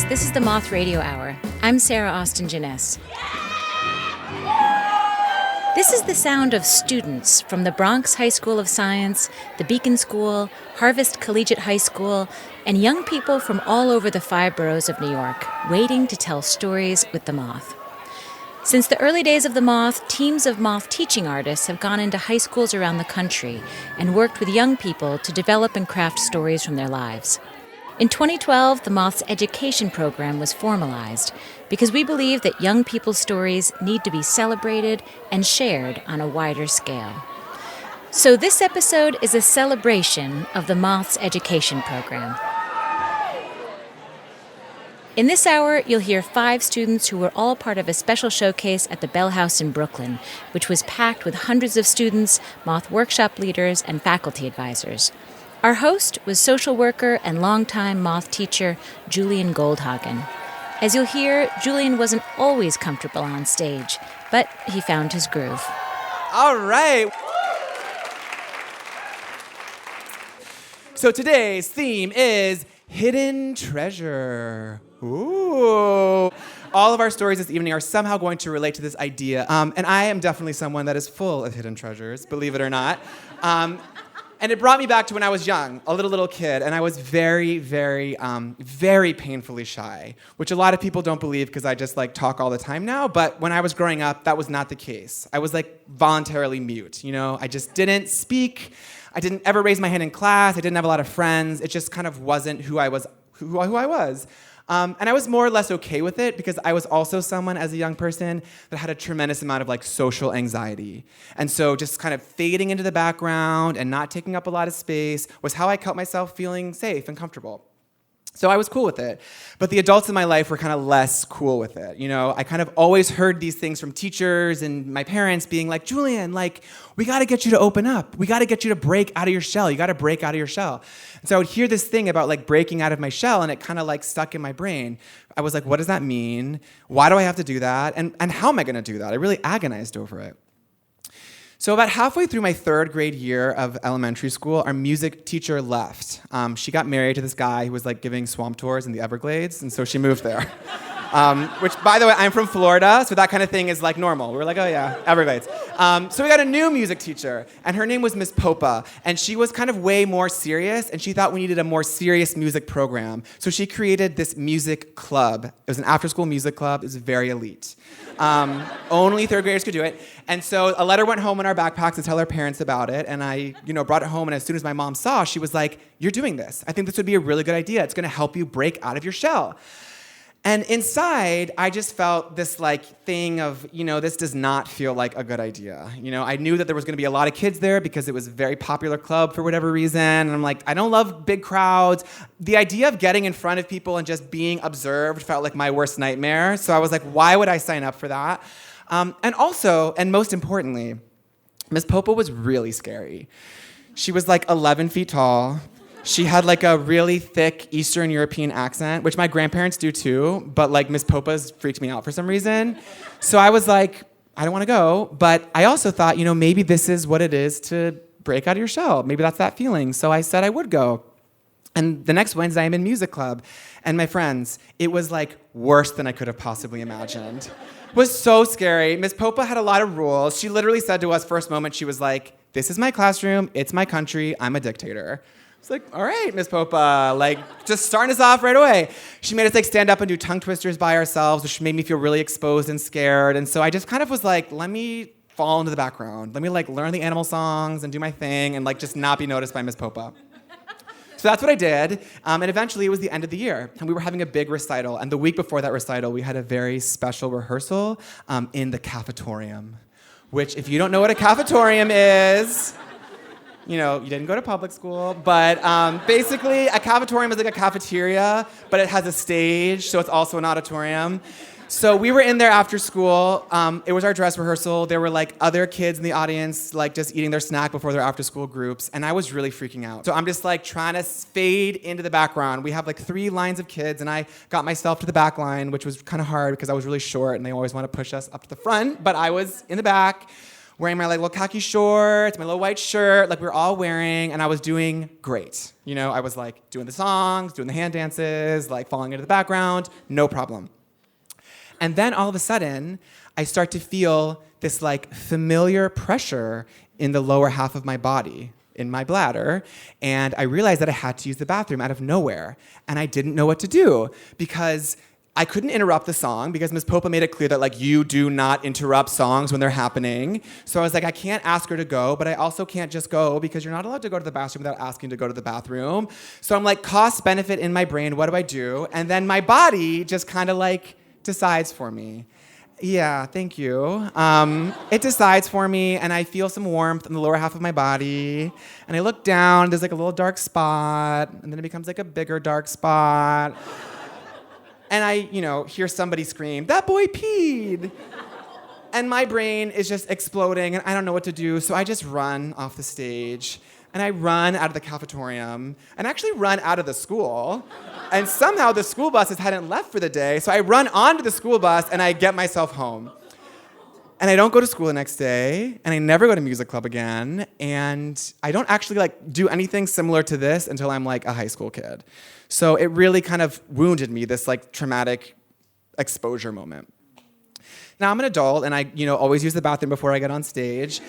Greetings. This is the Moth Radio Hour. I'm Sarah Austin Jenness. This is the sound of students from the Bronx High School of Science, the Beacon School, Harvest Collegiate High School, and young people from all over the 5 boroughs of New York, waiting to tell stories with the Moth. Since the early days of the Moth, teams of Moth teaching artists have gone into high schools around the country and worked with young people to develop and craft stories from their lives. In 2012, the Moth's education program was formalized because we believe that young people's stories need to be celebrated and shared on a wider scale. So this episode is a celebration of the Moth's education program. In this hour, you'll hear 5 students who were all part of a special showcase at the Bell House in Brooklyn, which was packed with hundreds of students, Moth workshop leaders, and faculty advisors. Our host was social worker and longtime Moth teacher Julian Goldhagen. As you'll hear, Julian wasn't always comfortable on stage, but he found his groove. All right. So today's theme is hidden treasure. Ooh. All of our stories this evening are somehow going to relate to this idea. And I am definitely someone that is full of hidden treasures, believe it or not. And it brought me back to when I was young, a little kid, and I was very, very painfully shy, which a lot of people don't believe because I just talk all the time now. But when I was growing up, that was not the case. I was voluntarily mute, I just didn't speak. I didn't ever raise my hand in class. I didn't have a lot of friends. It just kind of wasn't who I was. And I was more or less okay with it because I was also someone as a young person that had a tremendous amount of social anxiety. And so just kind of fading into the background and not taking up a lot of space was how I kept myself feeling safe and comfortable. So I was cool with it. But the adults in my life were kind of less cool with it. I kind of always heard these things from teachers and my parents being like, Julian, we got to get you to open up. We got to get you to break out of your shell. You got to break out of your shell. And so I would hear this thing about breaking out of my shell, and it kind of stuck in my brain. I was like, what does that mean? Why do I have to do that? And how am I going to do that? I really agonized over it. So about halfway through my 3rd grade year of elementary school, our music teacher left. She got married to this guy who was giving swamp tours in the Everglades, and so she moved there. Which, by the way, I'm from Florida, so that kind of thing is normal. We're oh yeah, Everglades. So we got a new music teacher, and her name was Miss Popa, and she was kind of way more serious, and she thought we needed a more serious music program. So she created this music club. It was an after-school music club. It was very elite. Only 3rd graders could do it. And so a letter went home in our backpacks to tell our parents about it, and I brought it home, and as soon as my mom saw, she was like, you're doing this. I think this would be a really good idea. It's going to help you break out of your shell. And inside, I just felt this thing of, this does not feel like a good idea. I knew that there was going to be a lot of kids there because it was a very popular club for whatever reason. And I'm I don't love big crowds. The idea of getting in front of people and just being observed felt like my worst nightmare. So I was why would I sign up for that? And also, and most importantly, Miss Popa was really scary. She was 11 feet tall. She had a really thick Eastern European accent, which my grandparents do too, but Miss Popa's freaked me out for some reason. So I was I don't want to go, but I also thought, maybe this is what it is to break out of your shell. Maybe that's that feeling. So I said I would go. And the next Wednesday, I'm in music club. And my friends, it was worse than I could have possibly imagined. It was so scary. Miss Popa had a lot of rules. She literally said to us first moment, she was this is my classroom, it's my country, I'm a dictator. It's all right, Miss Popa, just starting us off right away. She made us stand up and do tongue twisters by ourselves, which made me feel really exposed and scared. And so I just kind of was let me fall into the background. Let me learn the animal songs and do my thing and just not be noticed by Miss Popa. So that's what I did. And eventually it was the end of the year, and we were having a big recital. And the week before that recital, we had a very special rehearsal in the cafetorium, which if you don't know what a cafetorium is, you didn't go to public school, but basically a cafetorium is a cafeteria, but it has a stage, so it's also an auditorium. So we were in there after school. It was our dress rehearsal. There were other kids in the audience just eating their snack before their after school groups, and I was really freaking out. So I'm just trying to fade into the background. We have 3 lines of kids, and I got myself to the back line, which was kind of hard because I was really short and they always want to push us up to the front, but I was in the back. wearing my like little khaki shorts, my little white shirt, like we were all wearing, and I was doing great. You know, I was like doing the songs, doing the hand dances, like falling into the background, no problem. And then all of a sudden, I start to feel this like familiar pressure in the lower half of my body, in my bladder, and I realized that I had to use the bathroom out of nowhere, and I didn't know what to do because I couldn't interrupt the song because Ms. Popa made it clear that like you do not interrupt songs when they're happening. So I was like, I can't ask her to go, but I also can't just go because you're not allowed to go to the bathroom without asking to go to the bathroom. So I'm like, cost benefit in my brain, what do I do? And then my body just kind of like decides for me. Yeah, thank you. It decides for me, and I feel some warmth in the lower half of my body. And I look down, there's like a little dark spot, and then it becomes like a bigger dark spot. And I, hear somebody scream, "That boy peed!" And my brain is just exploding, and I don't know what to do, so I just run off the stage. And I run out of the cafetorium, and actually run out of the school. And somehow the school buses hadn't left for the day, so I run onto the school bus, and I get myself home. And I don't go to school the next day, and I never go to music club again, and I don't actually do anything similar to this until I'm like a high school kid. So it really kind of wounded me, this traumatic exposure moment. Now I'm an adult, and I always use the bathroom before I get on stage.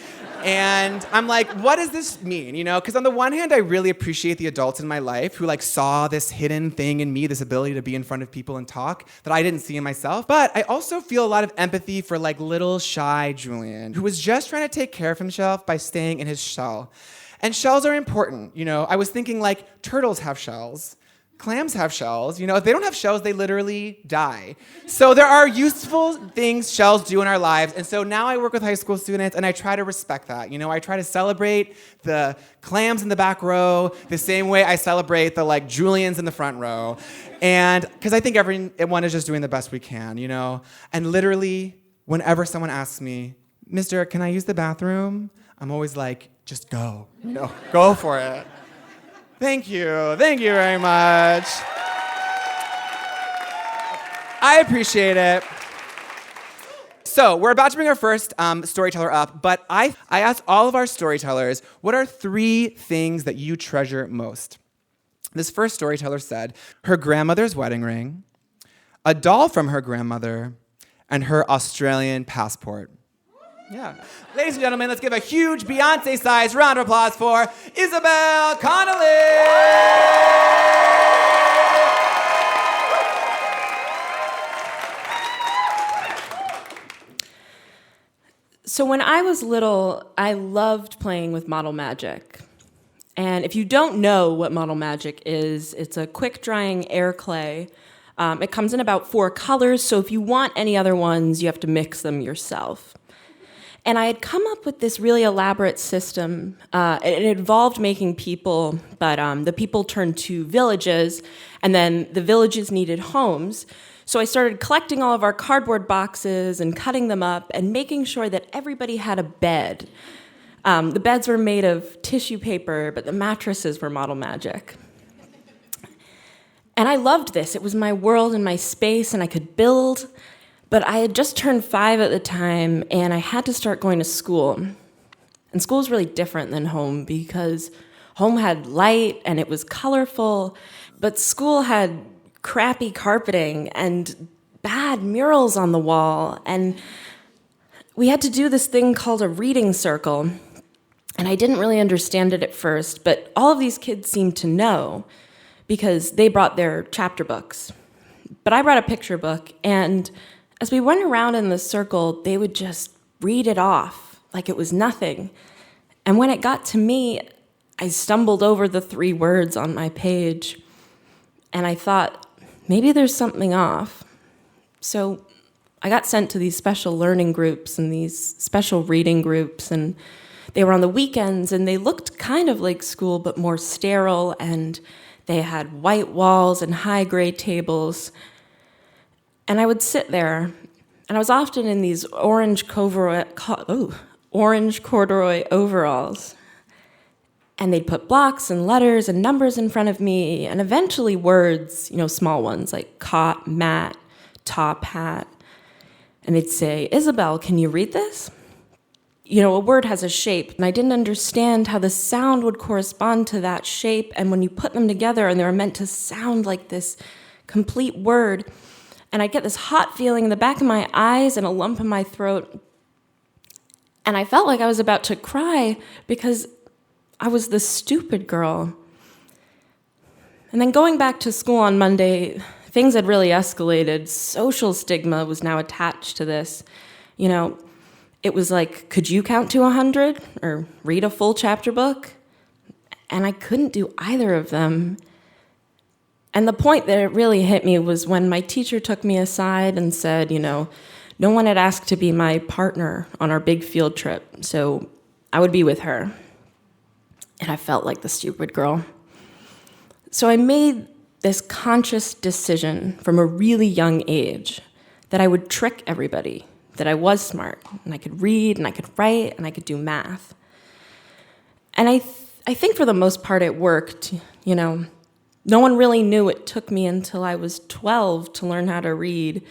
And I'm like, what does this mean? Because on the one hand, I really appreciate the adults in my life who saw this hidden thing in me, this ability to be in front of people and talk that I didn't see in myself. But I also feel a lot of empathy for little shy Julian, who was just trying to take care of himself by staying in his shell. And shells are important. I was thinking turtles have shells. Clams have shells. If they don't have shells, they literally die. So there are useful things shells do in our lives. And so now I work with high school students, and I try to respect that. I try to celebrate the clams in the back row the same way I celebrate the Julians in the front row. And because I think everyone is just doing the best we can, And literally, whenever someone asks me, "Mister, can I use the bathroom?" I'm always like, just go. Go for it. Thank you very much. I appreciate it. So we're about to bring our first storyteller up, but I asked all of our storytellers, what are 3 things that you treasure most? This first storyteller said, her grandmother's wedding ring, a doll from her grandmother, and her Australian passport. Yeah. Ladies and gentlemen, let's give a huge Beyonce-sized round of applause for Isobel Connelly! So when I was little, I loved playing with model magic. And if you don't know what model magic is, it's a quick-drying air clay. It comes in about 4 colors, so if you want any other ones, you have to mix them yourself. And I had come up with this really elaborate system. It involved making people, but the people turned to villages, and then the villages needed homes. So I started collecting all of our cardboard boxes and cutting them up and making sure that everybody had a bed. The beds were made of tissue paper, but the mattresses were model magic. And I loved this. It was my world and my space, and I could build. But I had just turned 5 at the time, and I had to start going to school. And school was really different than home because home had light and it was colorful, but school had crappy carpeting and bad murals on the wall. And we had to do this thing called a reading circle. And I didn't really understand it at first, but all of these kids seemed to know because they brought their chapter books. But I brought a picture book, and as we went around in the circle, they would just read it off like it was nothing. And when it got to me, I stumbled over the 3 words on my page, and I thought, maybe there's something off. So I got sent to these special learning groups and these special reading groups, and they were on the weekends, and they looked kind of like school, but more sterile, and they had white walls and high gray tables. And I would sit there, and I was often in these orange corduroy overalls. And they'd put blocks and letters and numbers in front of me, and eventually words, small ones like cot, mat, top hat. And they'd say, "Isabelle, can you read this?" a word has a shape, and I didn't understand how the sound would correspond to that shape, and when you put them together and they were meant to sound like this complete word, and I get this hot feeling in the back of my eyes and a lump in my throat, and I felt like I was about to cry because I was the stupid girl. And then going back to school on Monday, things had really escalated. Social stigma was now attached to this. It was like, could you count to 100 or read a full chapter book? And I couldn't do either of them. And the point that it really hit me was when my teacher took me aside and said, no one had asked to be my partner on our big field trip, so I would be with her. And I felt like the stupid girl. So I made this conscious decision from a really young age that I would trick everybody, that I was smart, and I could read, and I could write, and I could do math. And I think for the most part it worked, No one really knew it took me until I was 12 to learn how to read.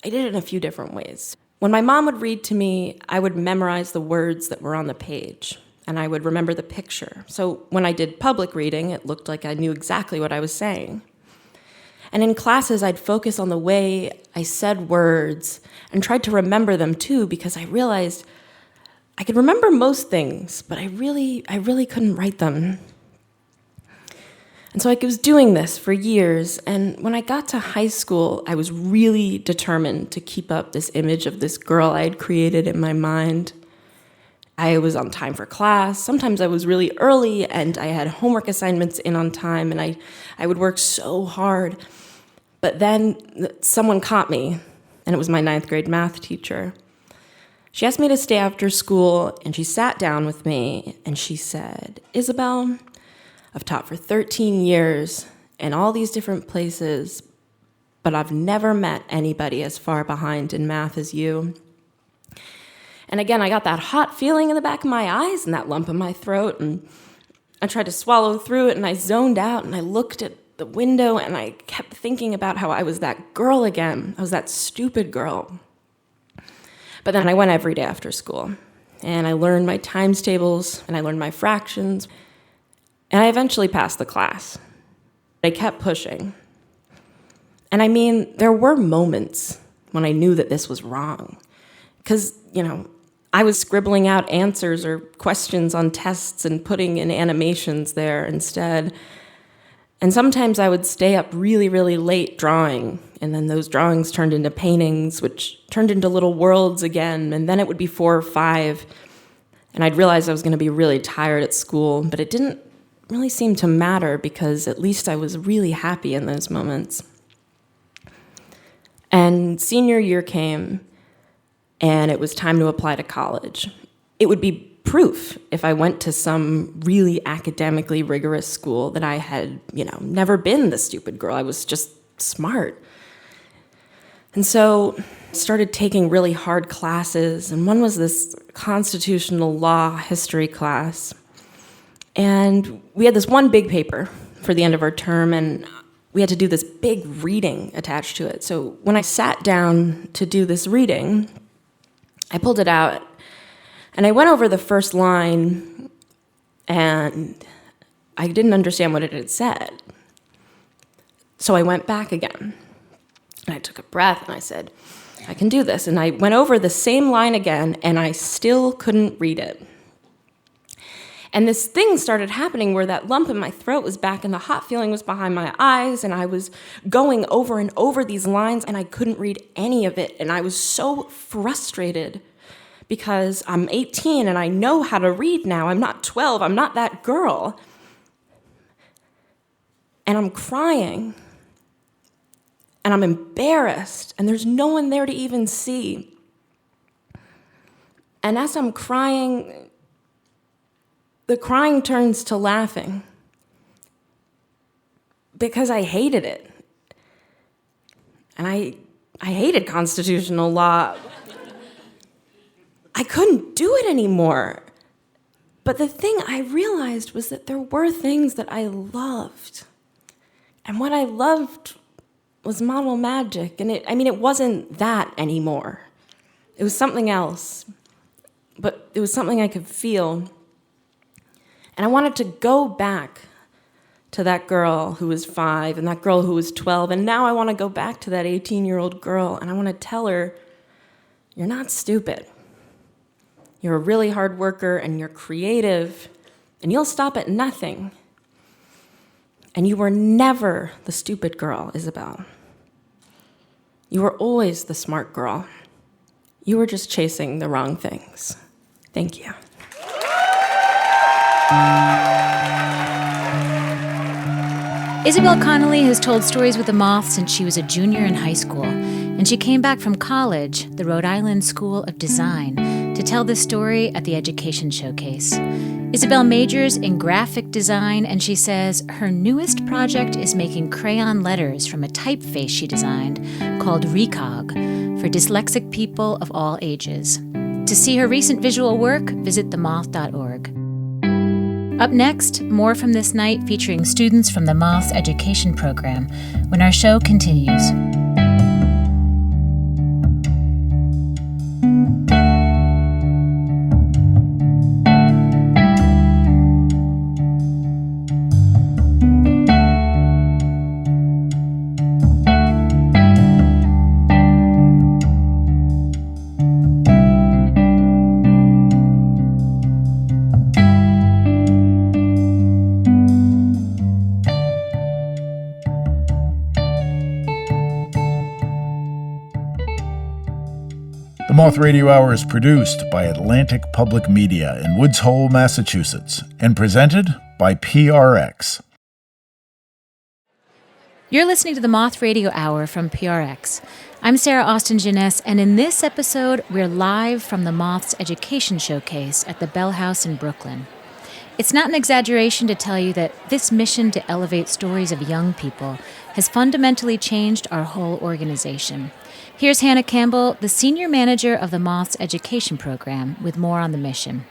I did it in a few different ways. When my mom would read to me, I would memorize the words that were on the page, and I would remember the picture. So when I did public reading, it looked like I knew exactly what I was saying. And in classes, I'd focus on the way I said words and tried to remember them too, because I realized I could remember most things, but I really couldn't write them. And so I was doing this for years, and when I got to high school, I was really determined to keep up this image of this girl I had created in my mind. I was on time for class. Sometimes I was really early, and I had homework assignments in on time, and I would work so hard. But then someone caught me, and it was my 9th grade math teacher. She asked me to stay after school, and she sat down with me, and she said, "Isabelle, I've taught for 13 years in all these different places, but I've never met anybody as far behind in math as you." And again, I got that hot feeling in the back of my eyes and that lump in my throat, and I tried to swallow through it, and I zoned out, and I looked at the window, and I kept thinking about how I was that girl again. I was that stupid girl. But then I went every day after school, and I learned my times tables, and I learned my fractions, and I eventually passed the class. I kept pushing. And I mean, there were moments when I knew that this was wrong. Because, I was scribbling out answers or questions on tests and putting in animations there instead. And sometimes I would stay up really, really late drawing, and then those drawings turned into paintings, which turned into little worlds again, and then it would be 4 or 5, and I'd realize I was going to be really tired at school, but it didn't really seem to matter because at least I was really happy in those moments. And senior year came, and it was time to apply to college. It would be proof if I went to some really academically rigorous school that I had, never been the stupid girl. I was just smart. And so I started taking really hard classes, and one was this constitutional law history class. And we had this one big paper for the end of our term, and we had to do this big reading attached to it. So when I sat down to do this reading, I pulled it out, and I went over the first line, and I didn't understand what it had said. So I went back again, and I took a breath, and I said, I can do this. And I went over the same line again, and I still couldn't read it. And this thing started happening where that lump in my throat was back, and the hot feeling was behind my eyes, and I was going over and over these lines, and I couldn't read any of it. And I was so frustrated because I'm 18 and I know how to read now. I'm not 12. I'm not that girl. And I'm crying. And I'm embarrassed. And there's no one there to even see. And as I'm crying, the crying turns to laughing. Because I hated it. And I hated constitutional law. I couldn't do it anymore. But the thing I realized was that there were things that I loved. And what I loved was model magic. And it wasn't that anymore. It was something else. but it was something I could feel. And I wanted to go back to that girl who was 5 and that girl who was 12, and now I want to go back to that 18-year-old girl, and I want to tell her, you're not stupid. You're a really hard worker, and you're creative, and you'll stop at nothing. And you were never the stupid girl, Isabelle. You were always the smart girl. You were just chasing the wrong things. Thank you. Isobel Connelly has told stories with the Moth since she was a junior in high school, and she came back from college, the Rhode Island School of Design, to tell this story at the Education Showcase. Isabelle majors in graphic design, and she says her newest project is making crayon letters from a typeface she designed called Recog for dyslexic people of all ages. To see her recent visual work, visit themoth.org. Up next, more from this night featuring students from the Moth's education program when our show continues. The Moth Radio Hour is produced by Atlantic Public Media in Woods Hole, Massachusetts, and presented by PRX. You're listening to the Moth Radio Hour from PRX. I'm Sarah Austin Jenness, and in this episode, we're live from the Moth's Education Showcase at the Bell House in Brooklyn. It's not an exaggeration to tell you that this mission to elevate stories of young people has fundamentally changed our whole organization. Here's Hannah Campbell, the senior manager of the Moth's education program, with more on the mission.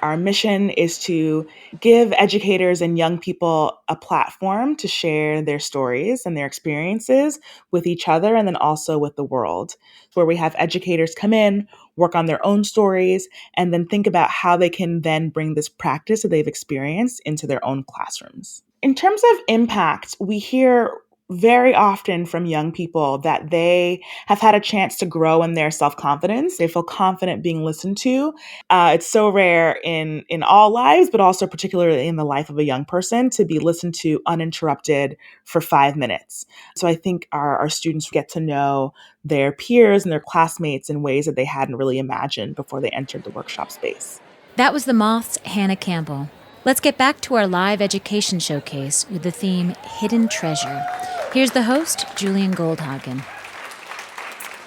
Our mission is to give educators and young people a platform to share their stories and their experiences with each other and then also with the world, where we have educators come in, work on their own stories, and then think about how they can then bring this practice that they've experienced into their own classrooms. In terms of impact, we hear very often from young people that they have had a chance to grow in their self-confidence. They feel confident being listened to. It's so rare in all lives, but also particularly in the life of a young person to be listened to uninterrupted for 5 minutes. So I think our students get to know their peers and their classmates in ways that they hadn't really imagined before they entered the workshop space. That was the Moth's Hannah Campbell. Let's get back to our live education showcase with the theme Hidden Treasure. Here's the host, Julian Goldhagen.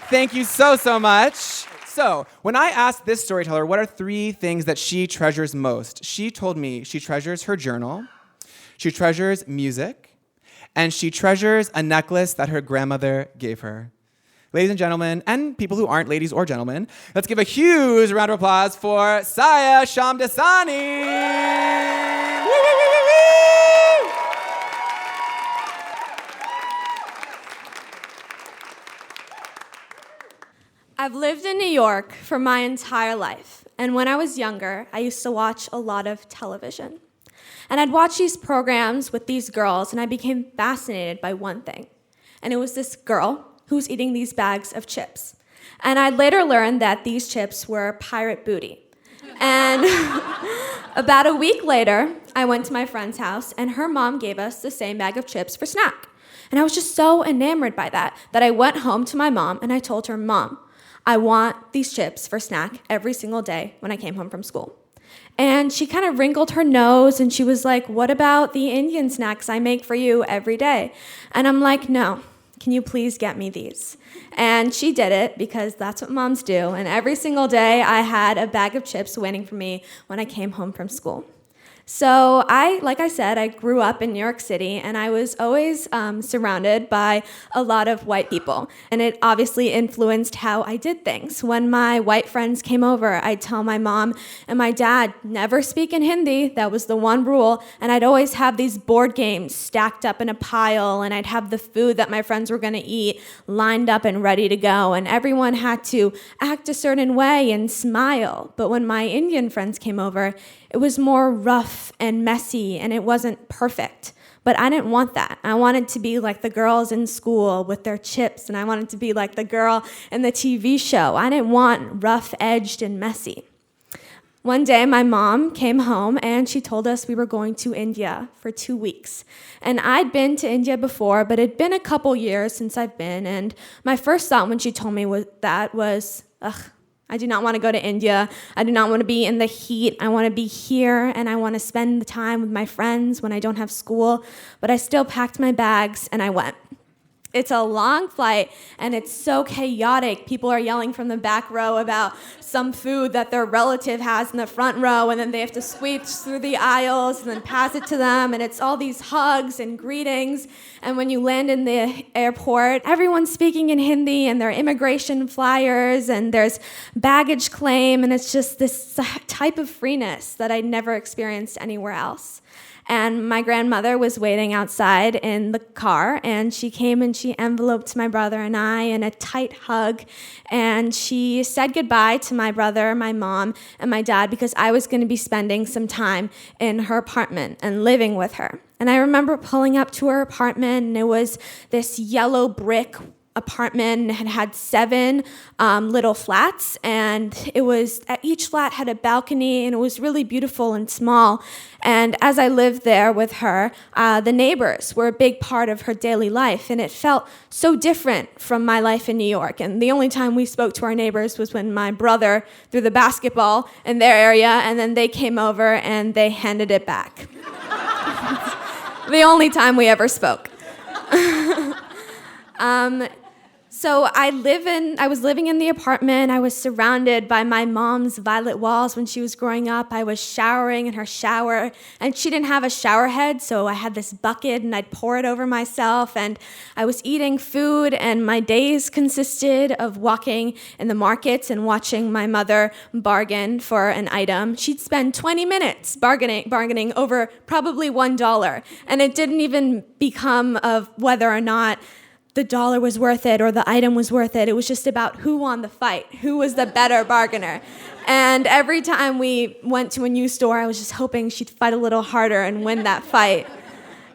Thank you so much. So, when I asked this storyteller what are 3 things that she treasures most, she told me she treasures her journal, she treasures music, and she treasures a necklace that her grandmother gave her. Ladies and gentlemen, and people who aren't ladies or gentlemen, let's give a huge round of applause for Saia Shamdasani. Woo, woo, woo, woo, woo. I've lived in New York for my entire life, and when I was younger, I used to watch a lot of television. And I'd watch these programs with these girls, and I became fascinated by one thing. And it was this girl who was eating these bags of chips. And I later learned that these chips were pirate booty. And about a week later, I went to my friend's house, and her mom gave us the same bag of chips for snack. And I was just so enamored by that I went home to my mom, and I told her, Mom, I want these chips for snack every single day when I came home from school. And she kind of wrinkled her nose, and she was like, what about the Indian snacks I make for you every day? And I'm like, no, can you please get me these? And she did it because that's what moms do. And every single day I had a bag of chips waiting for me when I came home from school. So like I said, I grew up in New York City, and I was always surrounded by a lot of white people. And it obviously influenced how I did things. When my white friends came over, I'd tell my mom and my dad, never speak in Hindi. That was the one rule. And I'd always have these board games stacked up in a pile, and I'd have the food that my friends were going to eat lined up and ready to go. And everyone had to act a certain way and smile. But when my Indian friends came over, it was more rough and messy, and it wasn't perfect. But I didn't want that. I wanted to be like the girls in school with their chips, and I wanted to be like the girl in the TV show. I didn't want rough-edged and messy. One day, my mom came home, and she told us we were going to India for 2 weeks. And I'd been to India before, but it'd been a couple years since I've been, and my first thought when she told me was, I do not want to go to India. I do not want to be in the heat. I want to be here, and I want to spend the time with my friends when I don't have school. But I still packed my bags, and I went. It's a long flight, and it's so chaotic. People are yelling from the back row about some food that their relative has in the front row, and then they have to sweep through the aisles and then pass it to them, and it's all these hugs and greetings. And when you land in the airport, everyone's speaking in Hindi, and there are immigration flyers, and there's baggage claim, and it's just this type of freeness that I never experienced anywhere else. And my grandmother was waiting outside in the car, and she came and she enveloped my brother and I in a tight hug, and she said goodbye to my brother, my mom, and my dad because I was going to be spending some time in her apartment and living with her. And I remember pulling up to her apartment, and it was this yellow brick apartment, and it had 7 little flats, and each flat had a balcony, and it was really beautiful and small. And as I lived there with her, the neighbors were a big part of her daily life, and it felt so different from my life in New York. And the only time we spoke to our neighbors was when my brother threw the basketball in their area, and then they came over and they handed it back. The only time we ever spoke. So I was living in the apartment. I was surrounded by my mom's violet walls when she was growing up. I was showering in her shower, and she didn't have a shower head, so I had this bucket, and I'd pour it over myself, and I was eating food, and my days consisted of walking in the markets and watching my mother bargain for an item. She'd spend 20 minutes bargaining over probably $1, and it didn't even become of whether or not the dollar was worth it or the item was worth it. It was just about who won the fight, who was the better bargainer. And every time we went to a new store, I was just hoping she'd fight a little harder and win that fight.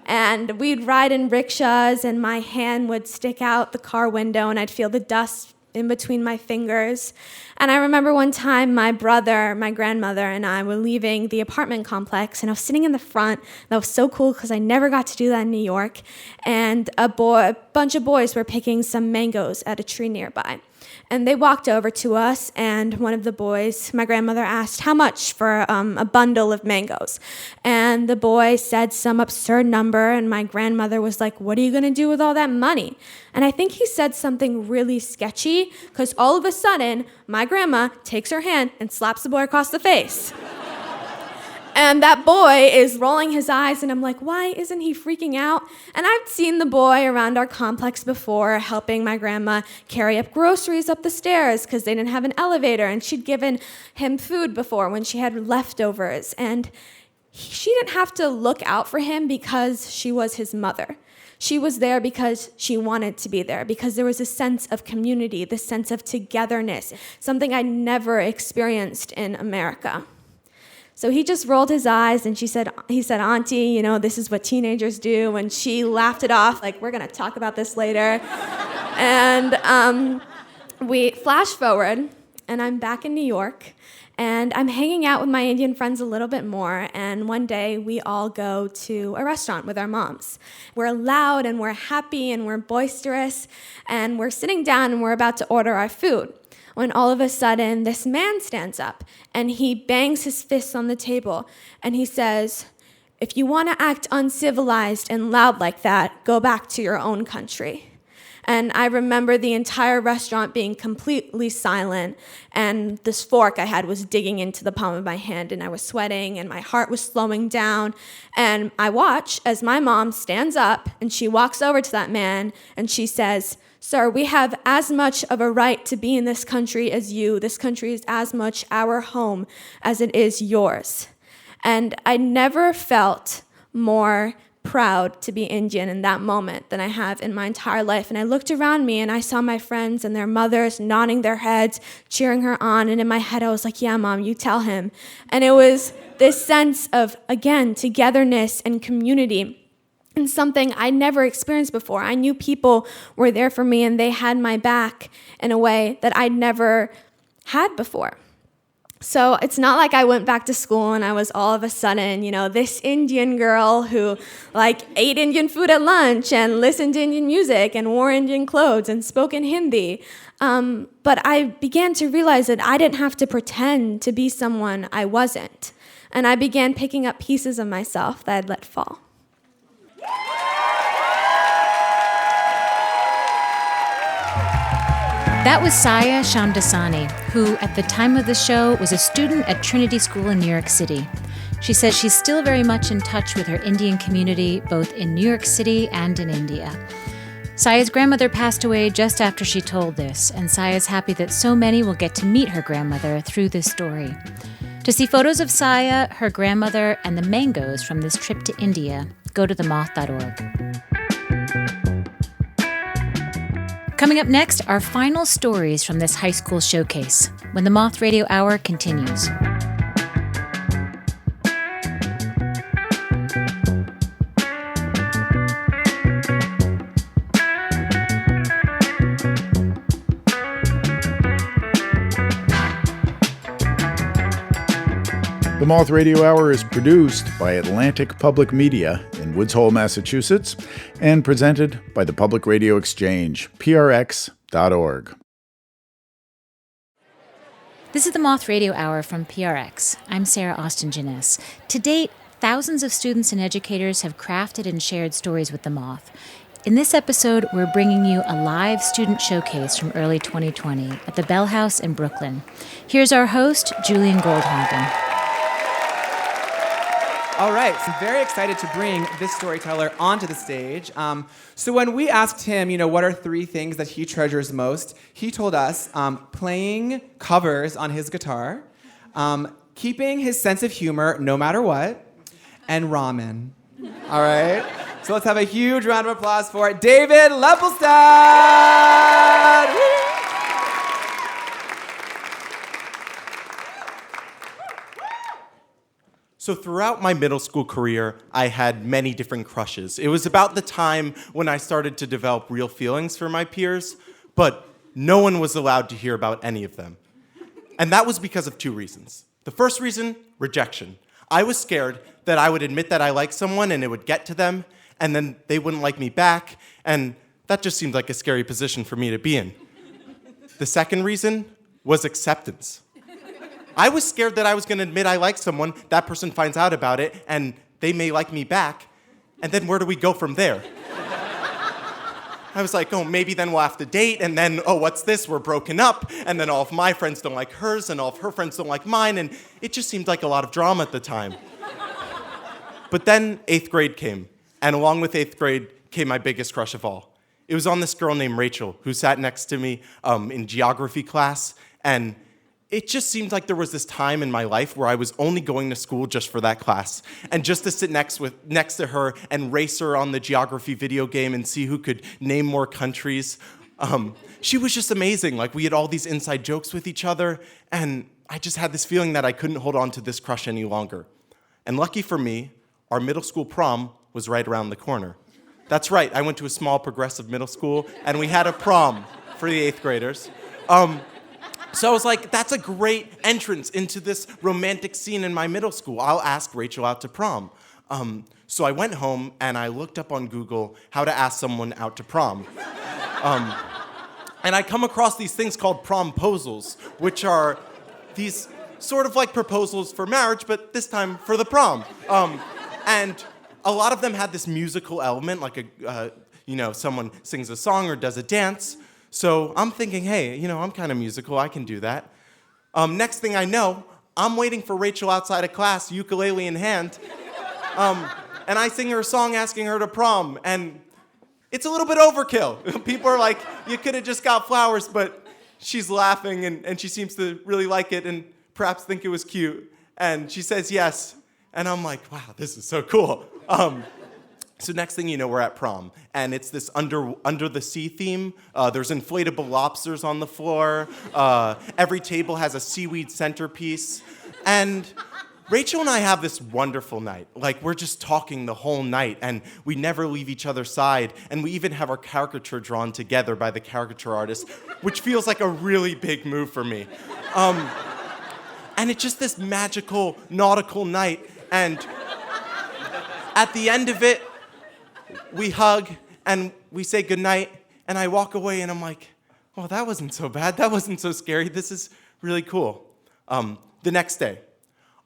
And we'd ride in rickshaws, and my hand would stick out the car window, and I'd feel the dust in between my fingers. And I remember one time my brother, my grandmother, and I were leaving the apartment complex, and I was sitting in the front. That was so cool because I never got to do that in New York. And a bunch of boys were picking some mangoes at a tree nearby. And they walked over to us, and one of the boys, my grandmother asked, how much for a bundle of mangoes? And the boy said some absurd number, and my grandmother was like, what are you going to do with all that money? And I think he said something really sketchy, because all of a sudden, my grandma takes her hand and slaps the boy across the face. And that boy is rolling his eyes, and I'm like, why isn't he freaking out? And I've seen the boy around our complex before, helping my grandma carry up groceries up the stairs because they didn't have an elevator, and she'd given him food before when she had leftovers. And she didn't have to look out for him because she was his mother. She was there because she wanted to be there, because there was a sense of community, this sense of togetherness, something I never experienced in America. So he just rolled his eyes, and he said, Auntie, this is what teenagers do. And she laughed it off, like, we're going to talk about this later. And we flash forward, and I'm back in New York, and I'm hanging out with my Indian friends a little bit more. And one day we all go to a restaurant with our moms. We're loud, and we're happy, and we're boisterous, and we're sitting down, and we're about to order our food, when all of a sudden this man stands up and he bangs his fists on the table and he says, if you want to act uncivilized and loud like that, go back to your own country. And I remember the entire restaurant being completely silent, and this fork I had was digging into the palm of my hand, and I was sweating, and my heart was slowing down. And I watch as my mom stands up, and she walks over to that man, and she says, "Sir, we have as much of a right to be in this country as you. This country is as much our home as it is yours." And I never felt more proud to be Indian in that moment than I have in my entire life. And I looked around me and I saw my friends and their mothers nodding their heads, cheering her on. And in my head, I was like, "Yeah, Mom, you tell him." And it was this sense of, again, togetherness and community, and something I never experienced before. I knew people were there for me and they had my back in a way that I'd never had before. So it's not like I went back to school and I was all of a sudden, this Indian girl who ate Indian food at lunch and listened to Indian music and wore Indian clothes and spoke in Hindi. But I began to realize that I didn't have to pretend to be someone I wasn't. And I began picking up pieces of myself that I'd let fall. That was Saia Shamdasani, who, at the time of the show, was a student at Trinity School in New York City. She says she's still very much in touch with her Indian community, both in New York City and in India. Saia's grandmother passed away just after she told this, and Saia's happy that so many will get to meet her grandmother through this story. To see photos of Saia, her grandmother, and the mangoes from this trip to India, go to themoth.org. Coming up next, our final stories from this high school showcase, when the Moth Radio Hour continues. The Moth Radio Hour is produced by Atlantic Public Media in Woods Hole, Massachusetts, and presented by the Public Radio Exchange, prx.org. This is the Moth Radio Hour from PRX. I'm Sarah Austin Jenness. To date, thousands of students and educators have crafted and shared stories with the Moth. In this episode, we're bringing you a live student showcase from early 2020 at the Bell House in Brooklyn. Here's our host, Julian Goldhagen. All right, so I'm very excited to bring this storyteller onto the stage. So when we asked him, what are 3 things that he treasures most, he told us playing covers on his guitar, keeping his sense of humor no matter what, and ramen. All right? So let's have a huge round of applause for David Lepelstat! Woo! So throughout my middle school career, I had many different crushes. It was about the time when I started to develop real feelings for my peers, but no one was allowed to hear about any of them. And that was because of 2 reasons. The first reason, rejection. I was scared that I would admit that I liked someone and it would get to them, and then they wouldn't like me back, and that just seemed like a scary position for me to be in. The second reason was acceptance. I was scared that I was going to admit I liked someone, that person finds out about it, and they may like me back, and then where do we go from there? I was like, maybe then we'll have to date, and then, what's this? We're broken up, and then all of my friends don't like hers, and all of her friends don't like mine, and it just seemed like a lot of drama at the time. But then 8th grade came, and along with 8th grade came my biggest crush of all. It was on this girl named Rachel, who sat next to me in geography class, and it just seemed like there was this time in my life where I was only going to school just for that class, and just to sit next to her and race her on the geography video game and see who could name more countries. She was just amazing. We had all these inside jokes with each other, and I just had this feeling that I couldn't hold on to this crush any longer. And lucky for me, our middle school prom was right around the corner. That's right, I went to a small progressive middle school, and we had a prom for the 8th graders. So I was like, that's a great entrance into this romantic scene in my middle school. I'll ask Rachel out to prom. So I went home and I looked up on Google how to ask someone out to prom. And I come across these things called promposals, which are these sort of like proposals for marriage, but this time for the prom. And a lot of them had this musical element, someone sings a song or does a dance. So I'm thinking, hey, I'm kind of musical. I can do that. Next thing I know, I'm waiting for Rachel outside of class, ukulele in hand. And I sing her a song asking her to prom. And it's a little bit overkill. People are like, you could have just got flowers, but she's laughing and she seems to really like it and perhaps think it was cute. And she says yes. And I'm like, wow, this is so cool. So next thing you know, we're at prom, and it's this under the sea theme. There's inflatable lobsters on the floor. Every table has a seaweed centerpiece. And Rachel and I have this wonderful night. Like, we're just talking the whole night, and we never leave each other's side. And we even have our caricature drawn together by the caricature artist, which feels like a really big move for me. And it's just this magical, nautical night. And at the end of it, we hug and we say goodnight, and I walk away and I'm like, oh, that wasn't so bad. That wasn't so scary. This is really cool. The next day,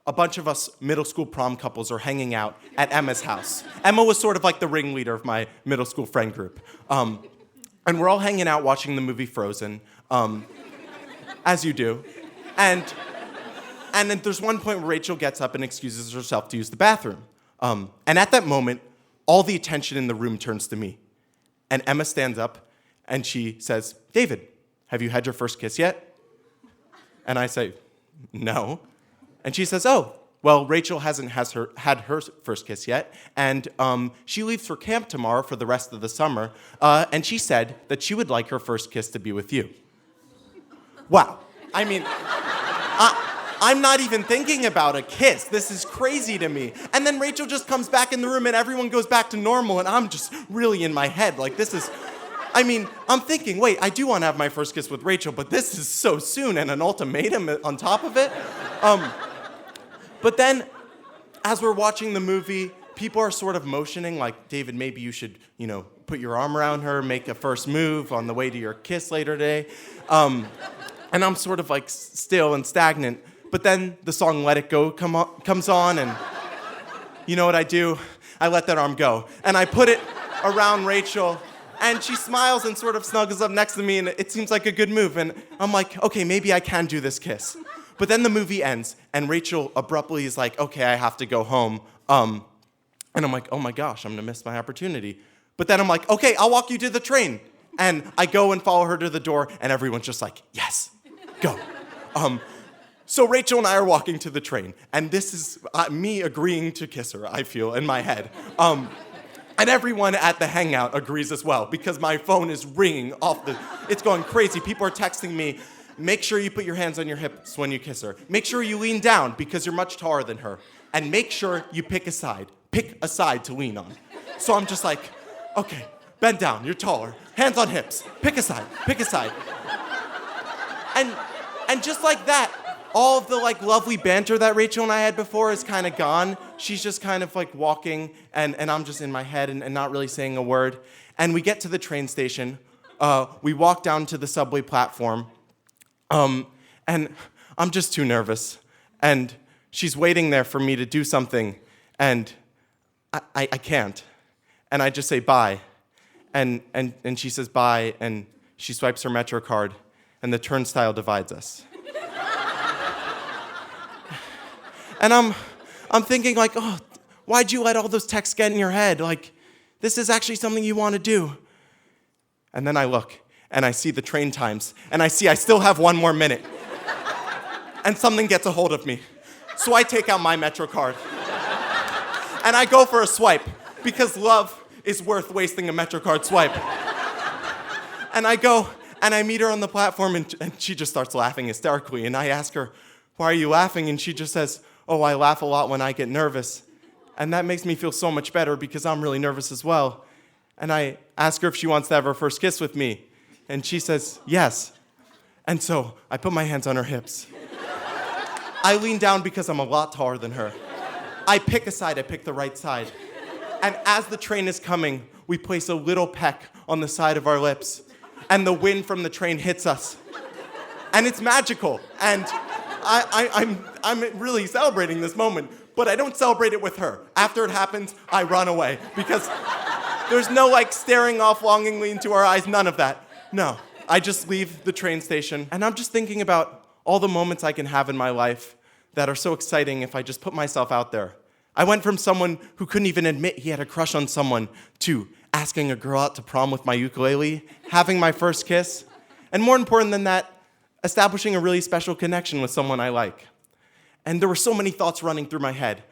a bunch of us middle school prom couples are hanging out at Emma's house. Emma was sort of like the ringleader of my middle school friend group. And we're all hanging out watching the movie Frozen, as you do. And then there's one point where Rachel gets up and excuses herself to use the bathroom. And at that moment, all the attention in the room turns to me. And Emma stands up and she says, David, have you had your first kiss yet? And I say, no. And she says, oh, well, Rachel hasn't had her first kiss yet. And she leaves for camp tomorrow for the rest of the summer. And she said that she would like her first kiss to be with you. Wow. I mean, I'm not even thinking about a kiss. This is crazy to me. And then Rachel just comes back in the room and everyone goes back to normal and I'm just really in my head. Like, this is, I'm thinking, wait, I do want to have my first kiss with Rachel, but this is so soon and an ultimatum on top of it. But then, as we're watching the movie, people are sort of motioning like, David, maybe you should, put your arm around her, make a first move on the way to your kiss later today. And I'm sort of like still and stagnant. But then the song Let It Go comes on, and you know what I do? I let that arm go. And I put it around Rachel, and she smiles and sort of snuggles up next to me, and it seems like a good move. And I'm like, okay, maybe I can do this kiss. But then the movie ends, and Rachel abruptly is like, okay, I have to go home. And I'm like, oh my gosh, I'm gonna miss my opportunity. But then I'm like, okay, I'll walk you to the train. And I go and follow her to the door, and everyone's just like, yes, go. So Rachel and I are walking to the train, and this is me agreeing to kiss her, I feel, in my head. And everyone at the hangout agrees as well, because my phone is ringing it's going crazy. People are texting me, make sure you put your hands on your hips when you kiss her. Make sure you lean down, because you're much taller than her. And make sure you pick a side to lean on. So I'm just like, okay, bend down, you're taller. Hands on hips, pick a side. And just like that, all of the lovely banter that Rachel and I had before is kind of gone. She's just kind of walking, and I'm just in my head and not really saying a word. And we get to the train station. We walk down to the subway platform, and I'm just too nervous. And she's waiting there for me to do something, and I can't. And I just say bye. And she says bye, and she swipes her Metro card, and the turnstile divides us. And I'm thinking oh, why'd you let all those texts get in your head? This is actually something you want to do. And then I look, and I see the train times, and I see I still have 1 more minute. And something gets a hold of me. So I take out my Metro card. And I go for a swipe, because love is worth wasting a Metro card swipe. And I go, and I meet her on the platform, and she just starts laughing hysterically. And I ask her, why are you laughing? And she just says, oh, I laugh a lot when I get nervous. And that makes me feel so much better, because I'm really nervous as well. And I ask her if she wants to have her first kiss with me. And she says, yes. And so I put my hands on her hips. I lean down because I'm a lot taller than her. I pick a side, I pick the right side. And as the train is coming, we place a little peck on the side of our lips. And the wind from the train hits us. And it's magical. And I'm really celebrating this moment, but I don't celebrate it with her. After it happens, I run away, because There's no like staring off longingly into our eyes, none of that. No, I just leave the train station and I'm just thinking about all the moments I can have in my life that are so exciting if I just put myself out there. I went from someone who couldn't even admit he had a crush on someone to asking a girl out to prom with my ukulele, having my first kiss, and more important than that, establishing a really special connection with someone I like. And there were so many thoughts running through my head,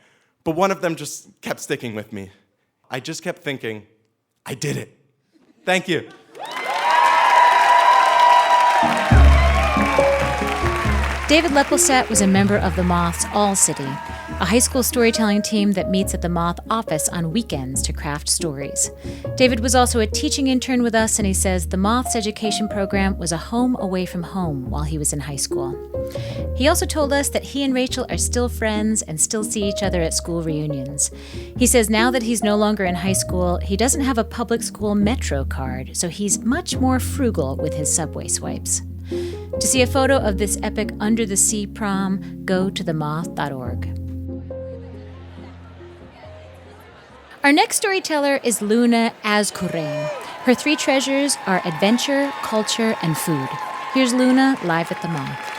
but one of them just kept sticking with me. I just kept thinking, I did it. Thank you. David Lepelstat was a member of the Moth's All City, a high school storytelling team that meets at the Moth office on weekends to craft stories. David was also a teaching intern with us, and he says the Moth's education program was a home away from home while he was in high school. He also told us that he and Rachel are still friends and still see each other at school reunions. He says now that he's no longer in high school, he doesn't have a public school Metro card, so he's much more frugal with his subway swipes. To see a photo of this epic under-the-sea prom, go to themoth.org. Our next storyteller is Luna Azcurrain. Her three treasures are adventure, culture, and food. Here's Luna live at the Moth.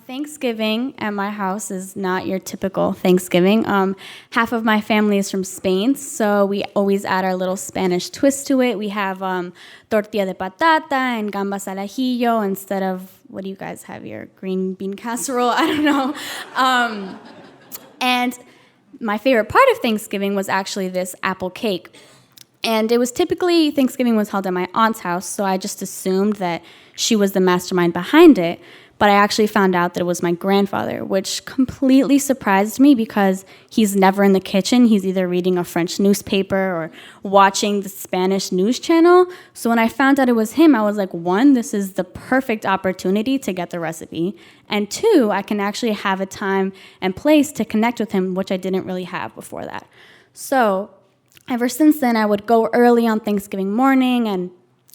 Thanksgiving at my house is not your typical Thanksgiving. Half of my family is from Spain, so we always add our little Spanish twist to it. We have tortilla de patata and gambas al ajillo instead of, what do you guys have here? Green bean casserole? I don't know. And my favorite part of Thanksgiving was actually this apple cake. And it was typically, Thanksgiving was held at my aunt's house, so I just assumed that she was the mastermind behind it. But I actually found out that it was my grandfather, which completely surprised me because he's never in the kitchen. He's either reading a French newspaper or watching the Spanish news channel. So when I found out it was him, I was like, one, this is the perfect opportunity to get the recipe. And two, I can actually have a time and place to connect with him, which I didn't really have before that. So ever since then, I would go early on Thanksgiving morning and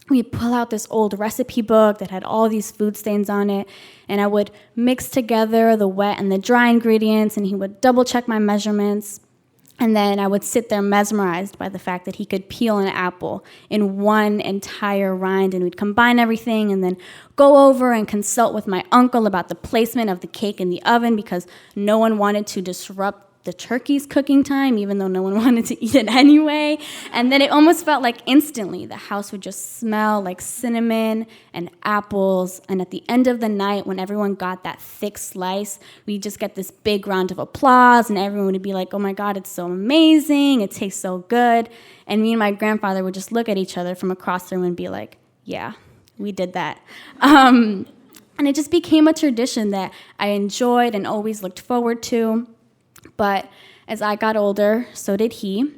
we'd pull out this old recipe book that had all these food stains on it, and I would mix together the wet and the dry ingredients, and he would double check my measurements, and then I would sit there mesmerized by the fact that he could peel an apple in one entire rind, and we'd combine everything and then go over and consult with my uncle about the placement of the cake in the oven because no one wanted to disrupt the turkey's cooking time, even though no one wanted to eat it anyway. And then it almost felt like instantly the house would just smell like cinnamon and apples. And at the end of the night, when everyone got that thick slice, we'd just get this big round of applause, and everyone would be like, oh my God, it's so amazing. It tastes so good. And me and my grandfather would just look at each other from across the room and be like, yeah, we did that. And it just became a tradition that I enjoyed and always looked forward to. But as I got older, so did he.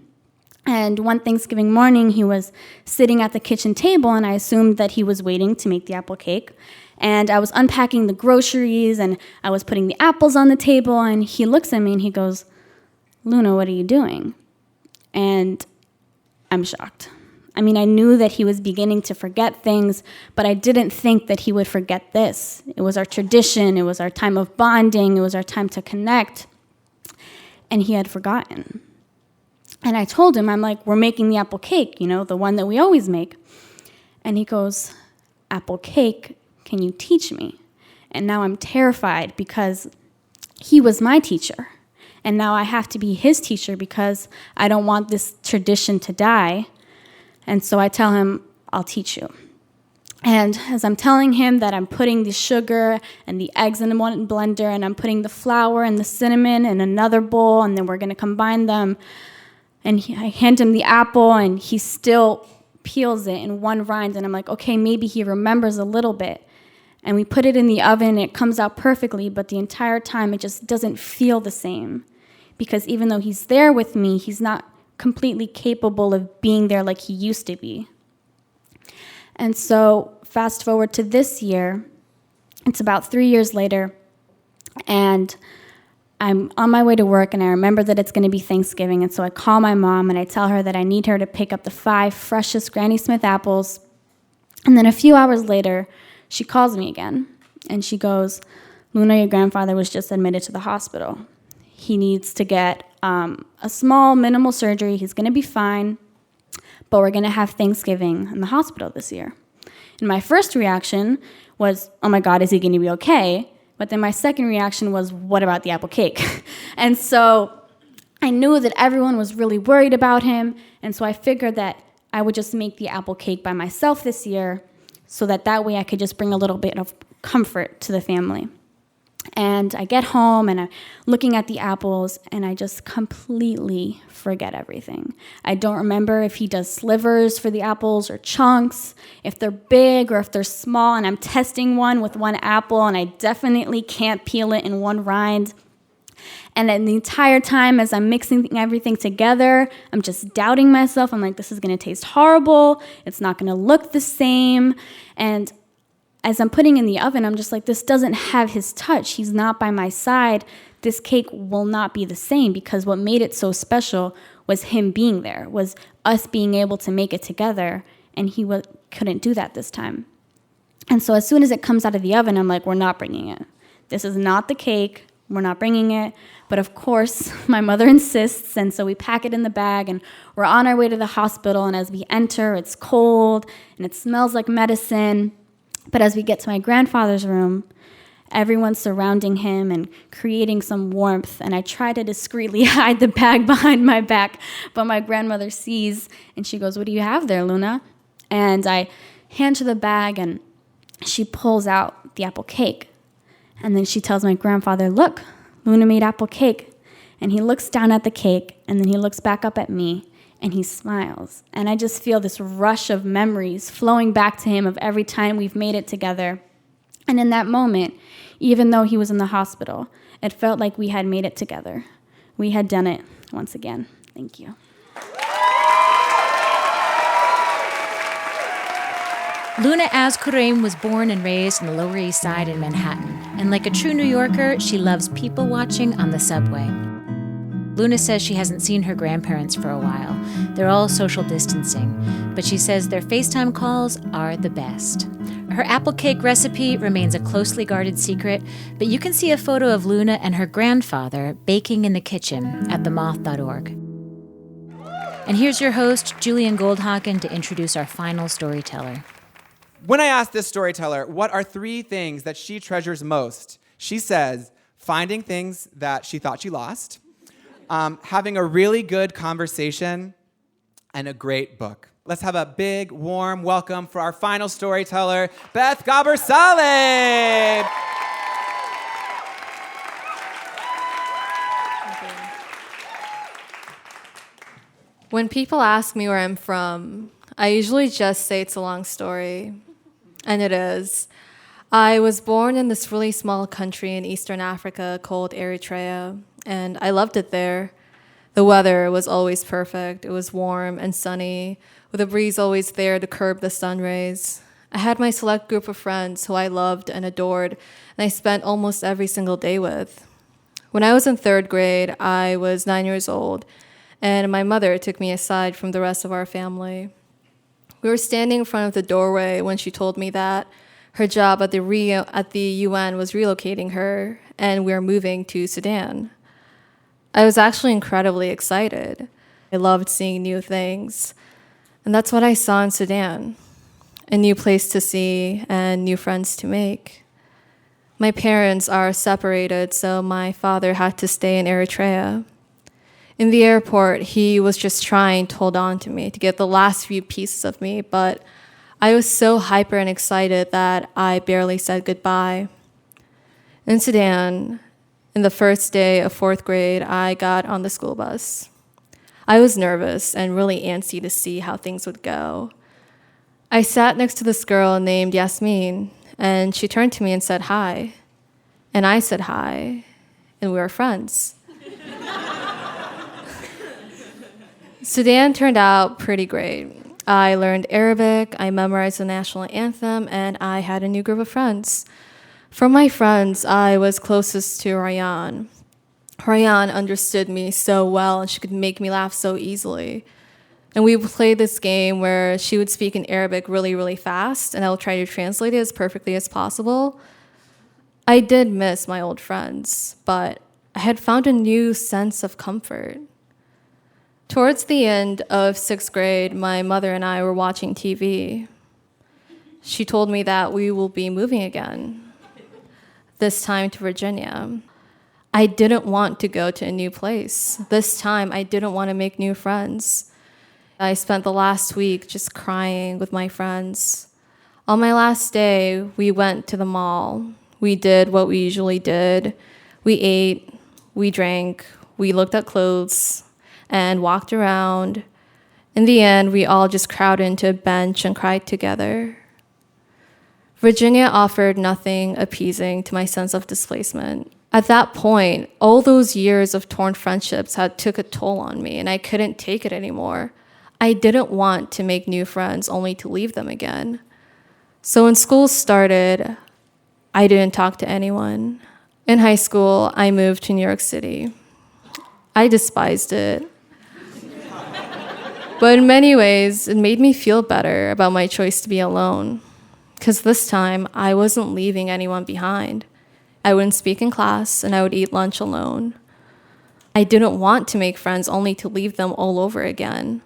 And one Thanksgiving morning, he was sitting at the kitchen table, and I assumed that he was waiting to make the apple cake. And I was unpacking the groceries, and I was putting the apples on the table, and he looks at me and he goes, Luna, what are you doing? And I'm shocked. I mean, I knew that he was beginning to forget things, but I didn't think that he would forget this. It was our tradition. It was our time of bonding. It was our time to connect. And he had forgotten. And I told him, I'm like, we're making the apple cake, you know, the one that we always make. And he goes, apple cake, can you teach me? And now I'm terrified because he was my teacher. And now I have to be his teacher because I don't want this tradition to die. And so I tell him, I'll teach you. And as I'm telling him that I'm putting the sugar and the eggs in one blender, and I'm putting the flour and the cinnamon in another bowl, and then we're going to combine them, and I hand him the apple, and he still peels it in one rind, and I'm like, okay, maybe he remembers a little bit. And we put it in the oven, and it comes out perfectly, but the entire time it just doesn't feel the same. Because even though he's there with me, he's not completely capable of being there like he used to be. And so fast forward to this year, it's about 3 years later, and I'm on my way to work, and I remember that it's going to be Thanksgiving, and so I call my mom, and I tell her that I need her to pick up the 5 freshest Granny Smith apples. And then a few hours later, she calls me again, and she goes, Luna, your grandfather was just admitted to the hospital. He needs to get a small, minimal surgery. He's going to be fine, but we're going to have Thanksgiving in the hospital this year. And my first reaction was, oh my God, is he going to be okay? But then my second reaction was, what about the apple cake? And so I knew that everyone was really worried about him, and so I figured that I would just make the apple cake by myself this year so that way I could just bring a little bit of comfort to the family. And I get home and I'm looking at the apples and I just completely forget everything. I don't remember if he does slivers for the apples or chunks, if they're big or if they're small, and I'm testing one with one apple and I definitely can't peel it in one rind. And then the entire time as I'm mixing everything together, I'm just doubting myself. I'm like, this is going to taste horrible. It's not going to look the same. And as I'm putting in the oven, I'm just like, this doesn't have his touch. He's not by my side. This cake will not be the same, because what made it so special was him being there, was us being able to make it together, and he couldn't do that this time. And so as soon as it comes out of the oven, I'm like, we're not bringing it. This is not the cake. We're not bringing it. But of course, my mother insists, and so we pack it in the bag, and we're on our way to the hospital, and as we enter, it's cold, and it smells like medicine. But as we get to my grandfather's room, everyone's surrounding him and creating some warmth, and I try to discreetly hide the bag behind my back, but my grandmother sees, and she goes, what do you have there, Luna? And I hand her the bag, and she pulls out the apple cake. And then she tells my grandfather, look, Luna made apple cake. And he looks down at the cake, and then he looks back up at me, and he smiles. And I just feel this rush of memories flowing back to him of every time we've made it together. And in that moment, even though he was in the hospital, it felt like we had made it together. We had done it once again. Thank you. Luna Azcurrain was born and raised on the Lower East Side in Manhattan. And like a true New Yorker, she loves people watching on the subway. Luna says she hasn't seen her grandparents for a while. They're all social distancing, but she says their FaceTime calls are the best. Her apple cake recipe remains a closely guarded secret, but you can see a photo of Luna and her grandfather baking in the kitchen at themoth.org. And here's your host, Julian Goldhagen, to introduce our final storyteller. When I asked this storyteller what are 3 things that she treasures most, she says finding things that she thought she lost, having a really good conversation, and a great book. Let's have a big, warm welcome for our final storyteller, Beth Gebresilasie. When people ask me where I'm from, I usually just say it's a long story, and it is. I was born in this really small country in Eastern Africa called Eritrea, and I loved it there. The weather was always perfect. It was warm and sunny, with a breeze always there to curb the sun rays. I had my select group of friends who I loved and adored, and I spent almost every single day with. When I was in 3rd grade, I was 9 years old, and my mother took me aside from the rest of our family. We were standing in front of the doorway when she told me that her job at the UN was relocating her, and we were moving to Sudan. I was actually incredibly excited. I loved seeing new things. And that's what I saw in Sudan, a new place to see and new friends to make. My parents are separated, so my father had to stay in Eritrea. In the airport, he was just trying to hold on to me, to get the last few pieces of me, but I was so hyper and excited that I barely said goodbye. In Sudan, in the first day of 4th grade, I got on the school bus. I was nervous and really antsy to see how things would go. I sat next to this girl named Yasmin, and she turned to me and said hi. And I said hi, and we were friends. Sudan turned out pretty great. I learned Arabic, I memorized the national anthem, and I had a new group of friends. From my friends, I was closest to Ryan. Ryan understood me so well, and she could make me laugh so easily. And we played this game where she would speak in Arabic really, really fast, and I would try to translate it as perfectly as possible. I did miss my old friends, but I had found a new sense of comfort. Towards the end of 6th grade, my mother and I were watching TV. She told me that we will be moving again, this time to Virginia. I didn't want to go to a new place. This time, I didn't want to make new friends. I spent the last week just crying with my friends. On my last day, we went to the mall. We did what we usually did. We ate, we drank, we looked at clothes, and walked around. In the end, we all just crowded into a bench and cried together. Virginia offered nothing appeasing to my sense of displacement. At that point, all those years of torn friendships had took a toll on me, and I couldn't take it anymore. I didn't want to make new friends only to leave them again. So when school started, I didn't talk to anyone. In high school, I moved to New York City. I despised it. But in many ways, it made me feel better about my choice to be alone. Because this time, I wasn't leaving anyone behind. I wouldn't speak in class, and I would eat lunch alone. I didn't want to make friends only to leave them all over again.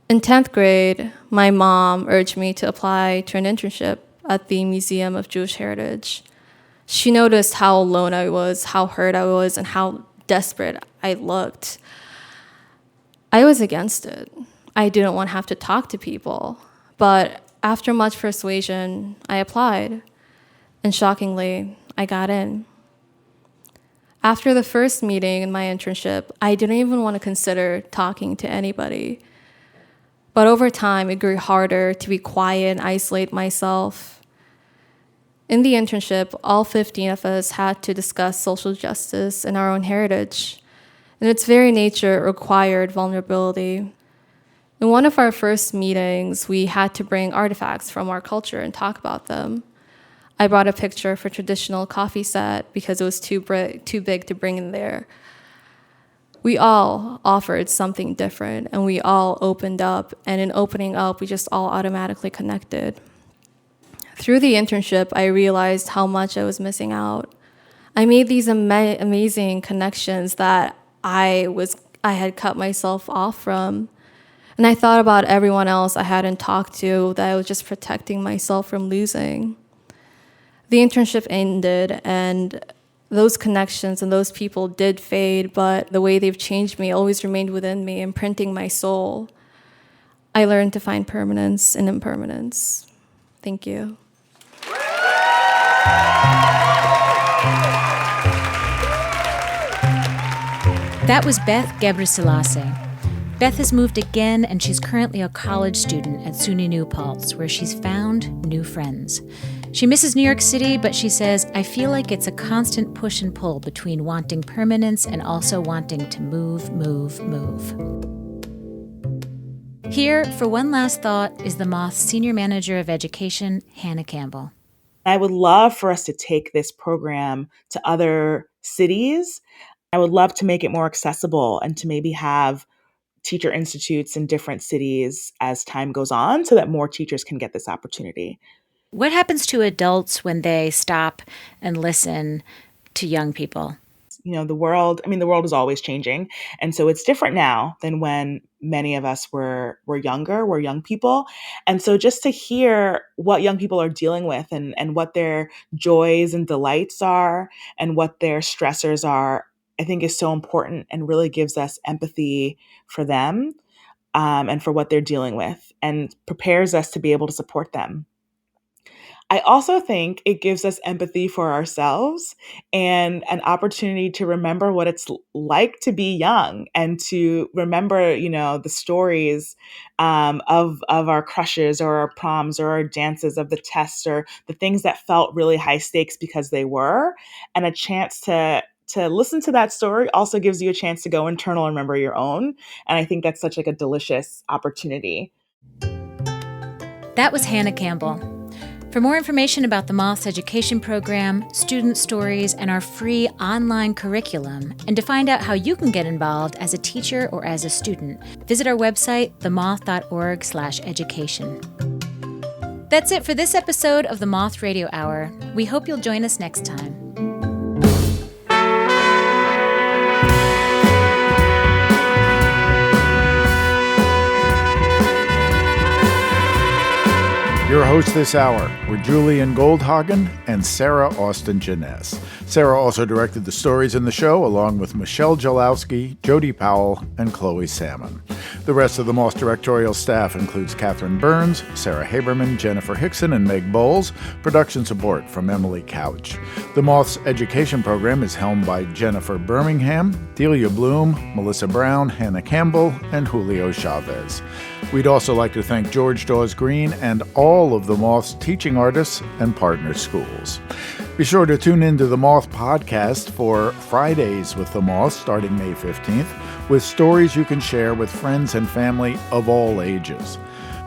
In 10th grade, my mom urged me to apply to an internship at the Museum of Jewish Heritage. She noticed how alone I was, how hurt I was, and how desperate I looked. I was against it. I didn't want to have to talk to people. But after much persuasion, I applied. And shockingly, I got in. After the first meeting in my internship, I didn't even want to consider talking to anybody. But over time, it grew harder to be quiet and isolate myself. In the internship, all 15 of us had to discuss social justice and our own heritage. And its very nature required vulnerability. In one of our first meetings, we had to bring artifacts from our culture and talk about them. I brought a picture of a traditional coffee set because it was too big to bring in there. We all offered something different, and we all opened up, and in opening up, we just all automatically connected. Through the internship, I realized how much I was missing out. I made these amazing connections that I had cut myself off from. And I thought about everyone else I hadn't talked to that I was just protecting myself from losing. The internship ended, and those connections and those people did fade, but the way they've changed me always remained within me, imprinting my soul. I learned to find permanence in impermanence. Thank you. That was Beth Gebresilasie. Beth has moved again, and she's currently a college student at SUNY New Paltz, where she's found new friends. She misses New York City, but she says, I feel like it's a constant push and pull between wanting permanence and also wanting to move. Here, for one last thought, is the Moth Senior Manager of Education, Hannah Campbell. I would love for us to take this program to other cities. I would love to make it more accessible and to maybe have teacher institutes in different cities as time goes on so that more teachers can get this opportunity. What happens to adults when they stop and listen to young people? You know, the world is always changing. And so it's different now than when many of us were young people. And so just to hear what young people are dealing with and what their joys and delights are and what their stressors are, I think is so important and really gives us empathy for them and for what they're dealing with and prepares us to be able to support them. I also think it gives us empathy for ourselves and an opportunity to remember what it's like to be young and to remember, the stories of our crushes or our proms or our dances, of the tests or the things that felt really high stakes because they were. And a chance to listen to that story also gives you a chance to go internal and remember your own. And I think that's such a delicious opportunity. That was Hannah Campbell. For more information about the Moth's education program, student stories, and our free online curriculum, and to find out how you can get involved as a teacher or as a student, visit our website, themoth.org/education. That's it for this episode of the Moth Radio Hour. We hope you'll join us next time. Your hosts this hour were Julian Goldhagen and Sarah Austin Jenness. Sarah also directed the stories in the show, along with Michelle Jalowski, Jody Powell, and Chloe Salmon. The rest of the Moth directorial staff includes Catherine Burns, Sarah Haberman, Jennifer Hickson, and Meg Bowles. Production support from Emily Couch. The Moth's education program is helmed by Jennifer Birmingham, Delia Bloom, Melissa Brown, Hannah Campbell, and Julio Chavez. We'd also like to thank George Dawes Green and all of the Moth's teaching artists and partner schools. Be sure to tune into the Moth podcast for Fridays with the Moth starting May 15th with stories you can share with friends and family of all ages.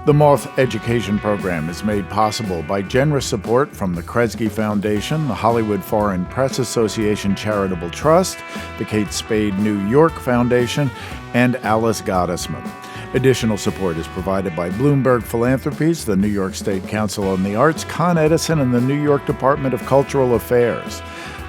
The Moth Education Program is made possible by generous support from the Kresge Foundation, the Hollywood Foreign Press Association Charitable Trust, the Kate Spade New York Foundation, and Alice Gottesman. Additional support is provided by Bloomberg Philanthropies, the New York State Council on the Arts, Con Edison, and the New York Department of Cultural Affairs.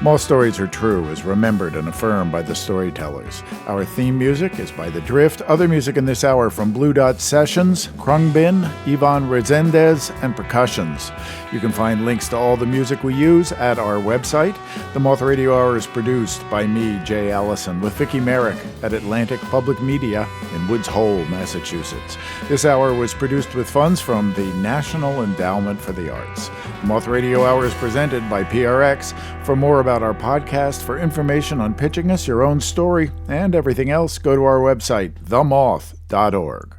More Stories Are True is remembered and affirmed by the Storytellers. Our theme music is by The Drift. Other music in this hour from Blue Dot Sessions, Krungbin, Ivan Resendez, and Percussions. You can find links to all the music we use at our website. The Moth Radio Hour is produced by me, Jay Allison, with Vicki Merrick at Atlantic Public Media in Woods Hole, Massachusetts. This hour was produced with funds from the National Endowment for the Arts. The Moth Radio Hour is presented by PRX. For more about our podcast, for information on pitching us your own story, and everything else, go to our website, themoth.org.